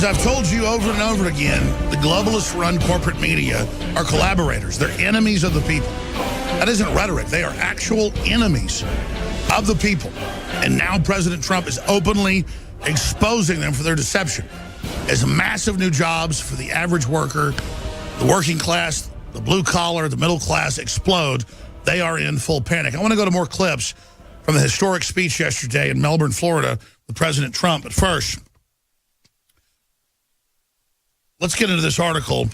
As I've told you over and over again, the globalist-run corporate media are collaborators. They're enemies of the people. That isn't rhetoric. They are actual enemies of the people. And now President Trump is openly exposing them for their deception. As massive new jobs for the average worker, the working class, the blue collar, the middle class explode, they are in full panic. I want to go to more clips from the historic speech yesterday in Melbourne, Florida with President Trump. But first, let's get into this article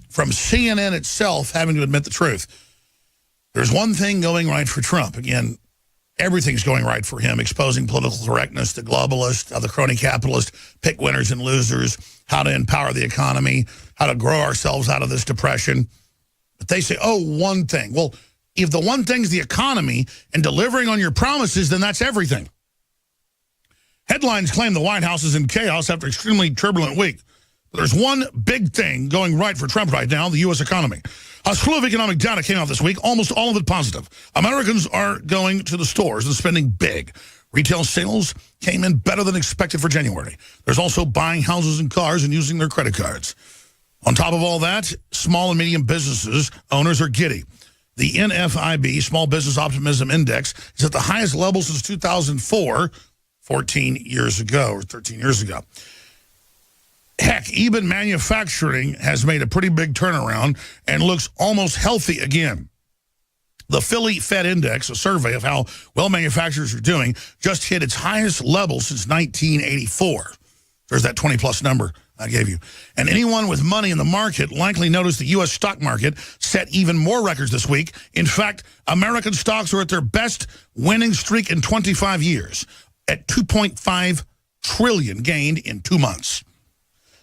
from CNN itself having to admit the truth. There's one thing going right for Trump. Again, everything's going right for him, exposing political correctness, the globalist, the crony capitalist, pick winners and losers, how to empower the economy, how to grow ourselves out of this depression. But they say, oh, one thing. Well, if the one thing's the economy and delivering on your promises, then that's everything. Headlines claim the White House is in chaos after an extremely turbulent week. But there's one big thing going right for Trump right now, the U.S. economy. A slew of economic data came out this week, almost all of it positive. Americans are going to the stores and spending big. Retail sales came in better than expected for January. There's also buying houses and cars and using their credit cards. On top of all that, small and medium businesses owners are giddy. The NFIB, Small Business Optimism Index, is at the highest level since 2004, 14 years ago, or 13 years ago. Heck, even manufacturing has made a pretty big turnaround and looks almost healthy again. The Philly Fed Index, a survey of how well manufacturers are doing, just hit its highest level since 1984. There's that 20-plus number I gave you. And anyone with money in the market likely noticed the U.S. stock market set even more records this week. In fact, American stocks are at their best winning streak in 25 years, at $2.5 trillion gained in 2 months.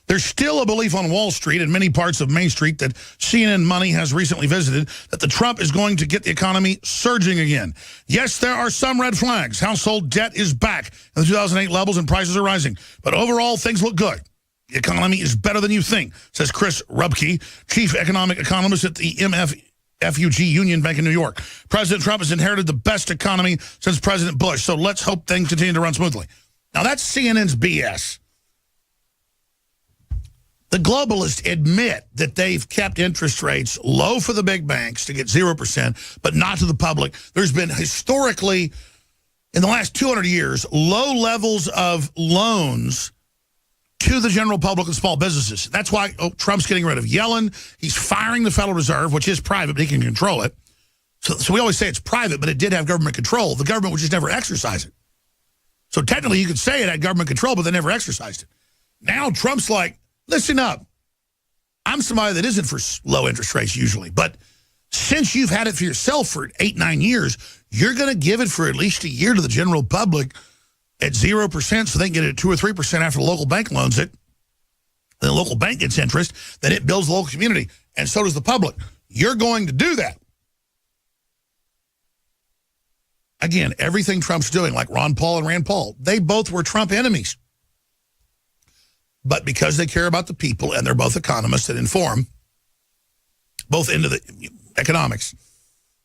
There's still a belief on Wall Street and many parts of Main Street that CNN Money has recently visited that the Trump is going to get the economy surging again. Yes, there are some red flags. Household debt is back at the 2008 levels and prices are rising. But overall, things look good. The economy is better than you think, says Chris Rubke, chief economic economist at the FUG Union Bank in New York. President Trump has inherited the best economy since President Bush, so let's hope things continue to run smoothly. Now, that's CNN's BS. The globalists admit that they've kept interest rates low for the big banks to get 0%, but not to the public. There's been historically, in the last 200 years, low levels of loans to the general public and small businesses. That's why Trump's getting rid of Yellen. He's firing the Federal Reserve, which is private, but he can control it. So we always say it's private, but it did have government control. The government would just never exercise it. So technically you could say it had government control, but they never exercised it. Now Trump's like, listen up. I'm somebody that isn't for low interest rates usually, but since you've had it for yourself for 8-9 years, you're going to give it for at least a year to the general public at 0% so they can get it at 2 or 3% after the local bank loans it. Then the local bank gets interest, then it builds the local community, and so does the public. You're going to do that. Again, everything Trump's doing, like Ron Paul and Rand Paul, they both were Trump enemies. But because they care about the people, and they're both economists that inform, both into the economics,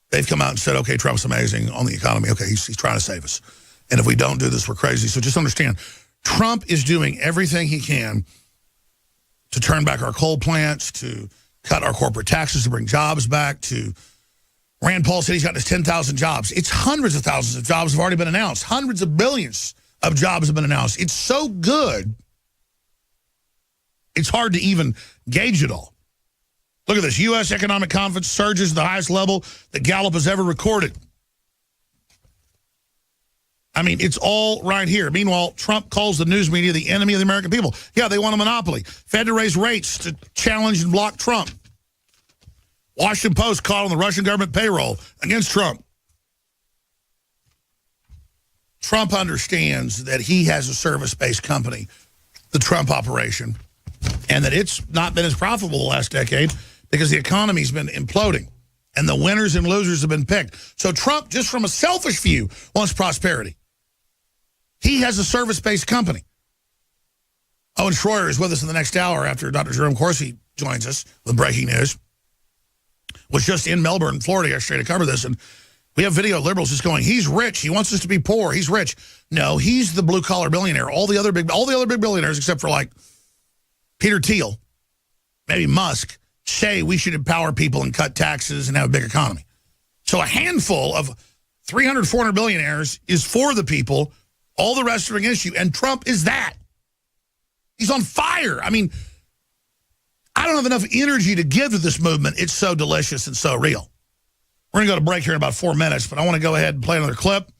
they've come out and said, okay, Trump's amazing on the economy. Okay, he's trying to save us. And if we don't do this, we're crazy. So just understand, Trump is doing everything he can to turn back our coal plants, to cut our corporate taxes, to bring jobs back, to Rand Paul said he's got his 10,000 jobs. It's hundreds of thousands of jobs have already been announced. Hundreds of billions of jobs have been announced. It's so good, it's hard to even gauge it all. Look at this. U.S. economic confidence surges to the highest level that Gallup has ever recorded. I mean, it's all right here. Meanwhile, Trump calls the news media the enemy of the American people. Yeah, they want a monopoly. Fed to raise rates to challenge and block Trump. Washington Post caught on the Russian government payroll against Trump. Trump understands that he has a service-based company, the Trump operation, and that it's not been as profitable the last decade because the economy's been imploding and the winners and losers have been picked. So Trump, just from a selfish view, wants prosperity. He has a service-based company. Owen Schroyer is with us in the next hour after Dr. Jerome Corsi joins us with breaking news. Was just in Melbourne, Florida yesterday to cover this, and we have video liberals just going, he's rich, he wants us to be poor, he's rich. No, he's the blue-collar billionaire. All the other big billionaires, except for like Peter Thiel, maybe Musk, say we should empower people and cut taxes and have a big economy. So a handful of 300, 400 billionaires is for the people. All the rest are against you. And Trump is that. He's on fire. I mean, I don't have enough energy to give to this movement. It's so delicious and so real. We're going to go to break here in about 4 minutes, but I want to go ahead and play another clip.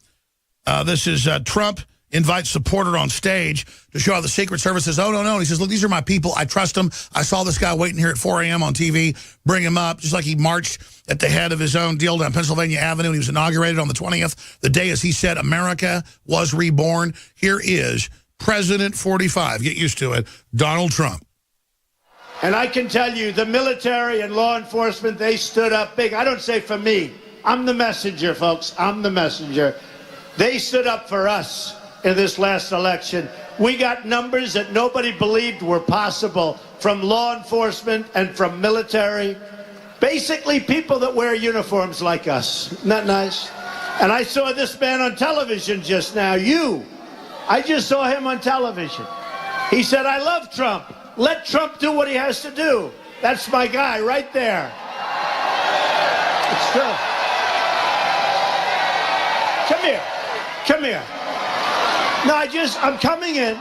This is Trump invites supporter on stage to show how the Secret Service says, oh, no. And he says, look, these are my people. I trust them. I saw this guy waiting here at 4 a.m. on TV. Bring him up. Just like he marched at the head of his own deal down Pennsylvania Avenue. And he was inaugurated on the 20th, the day, as he said, America was reborn. Here is President 45. Get used to it. Donald Trump. And I can tell you, the military and law enforcement, they stood up big. I don't say for me. I'm the messenger, folks. I'm the messenger. They stood up for us in this last election. We got numbers that nobody believed were possible from law enforcement and from military. Basically, people that wear uniforms like us. Isn't that nice? And I saw this man on television just now. I just saw him on television. He said, I love Trump. Let Trump do what he has to do. That's my guy right there. It's true. Come here. Come here. No, I'm coming in.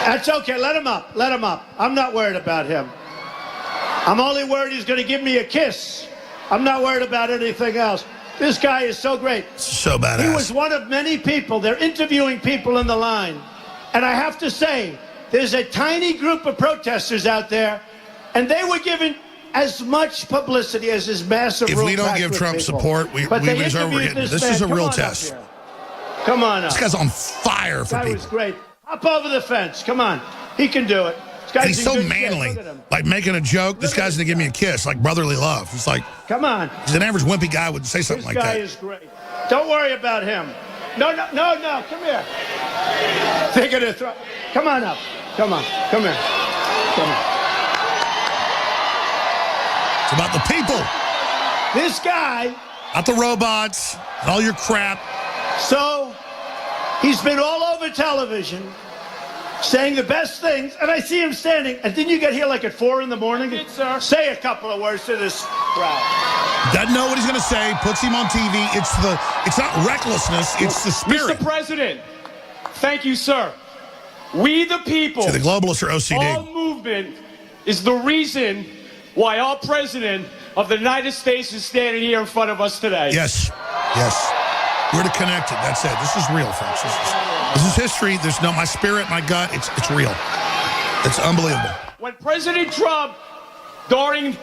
That's okay. Let him up. Let him up. I'm not worried about him. I'm only worried he's going to give me a kiss. I'm not worried about anything else. This guy is so great. So badass. He was one of many people. They're interviewing people in the line. And I have to say, there's a tiny group of protesters out there, and they were given as much publicity as his massive. If we don't give Trump support, we deserve we're getting. This is a real test. Come on up. This guy's on fire for people. That was great. Hop over the fence. Come on. He can do it. And he's so manly. Like making a joke. This guy's going to give me a kiss, like brotherly love. It's like, come on. He's an average wimpy guy would say something like that. This guy is great. Don't worry about him. No. Come here. They're going to throw. Come on up. Come on. Come here. Come on. It's about the people. This guy. Not the robots and all your crap. So, he's been all over television saying the best things, and I see him standing. And didn't you get here like at 4 in the morning? I did, sir. Say a couple of words to this crowd. Doesn't know what he's going to say, puts him on TV. It's not recklessness, it's the spirit. Mr. President, thank you, sir. We the people, the globalists are OCD. Our movement is the reason why our president of the United States is standing here in front of us today. Yes. We're connected. That's it. This is real, folks. This is history. There's my spirit, my gut. It's real. It's unbelievable. When President Trump, during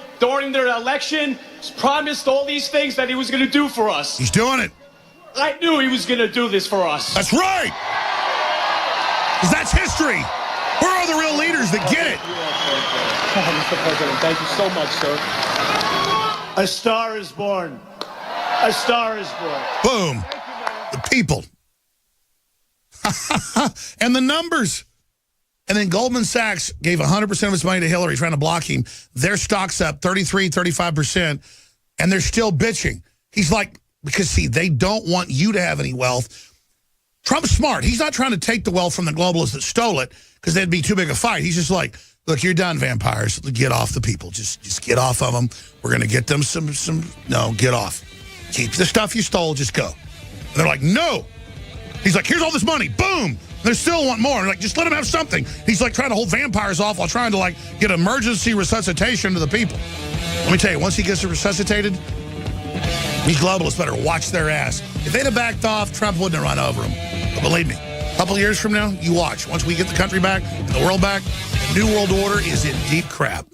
their election, promised all these things that he was going to do for us. He's doing it. I knew he was going to do this for us. That's right. Because that's history. Where are the real leaders that get it? Mr. President, thank you so much, sir. A star is born. A star is born. Boom. The people. And the numbers. And then Goldman Sachs gave 100% of its money to Hillary, trying to block him. Their stock's up 33, 35%, and they're still bitching. He's like, because, see, they don't want you to have any wealth. Trump's smart. He's not trying to take the wealth from the globalists that stole it, because that'd be too big a fight. He's just like, look, you're done, vampires. Get off the people. Just get off of them. We're going to get them no, get off. Keep the stuff you stole, just go. And they're like, no. He's like, here's all this money. Boom. They still want more. Like, just let them have something. He's like trying to hold vampires off while trying to like get emergency resuscitation to the people. Let me tell you, once he gets resuscitated, these globalists better watch their ass. If they'd have backed off, Trump wouldn't have run over them. But believe me, a couple of years from now, you watch. Once we get the country back and the world back, the New World Order is in deep crap.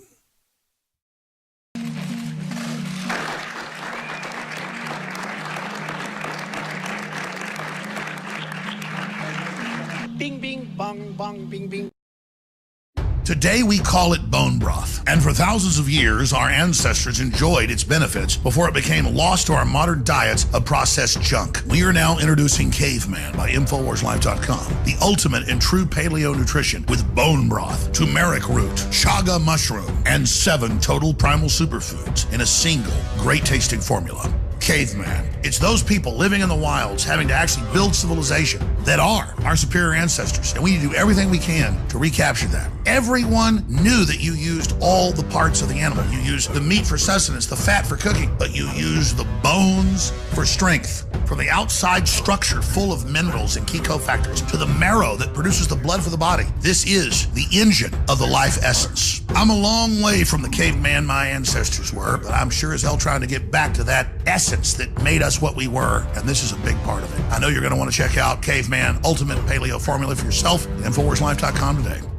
Bing, bing, bong, bong, bing, bing. Today we call it bone broth, and for thousands of years our ancestors enjoyed its benefits before it became lost to our modern diets of processed junk. We are now introducing Caveman by InfoWarsLife.com, the ultimate in true paleo nutrition with bone broth, turmeric root, chaga mushroom, and 7 total primal superfoods in a single great tasting formula. Caveman. It's those people living in the wilds having to actually build civilization that are our superior ancestors. And we need to do everything we can to recapture that. Everyone knew that you used all the parts of the animal. You used the meat for sustenance, the fat for cooking, but you used the bones for strength. From the outside structure full of minerals and key cofactors to the marrow that produces the blood for the body, this is the engine of the life essence. I'm a long way from the caveman my ancestors were, but I'm sure as hell trying to get back to that essence that made us what we were, and this is a big part of it. I know you're going to want to check out Caveman Ultimate Paleo Formula for yourself at InfoWarsLife.com today.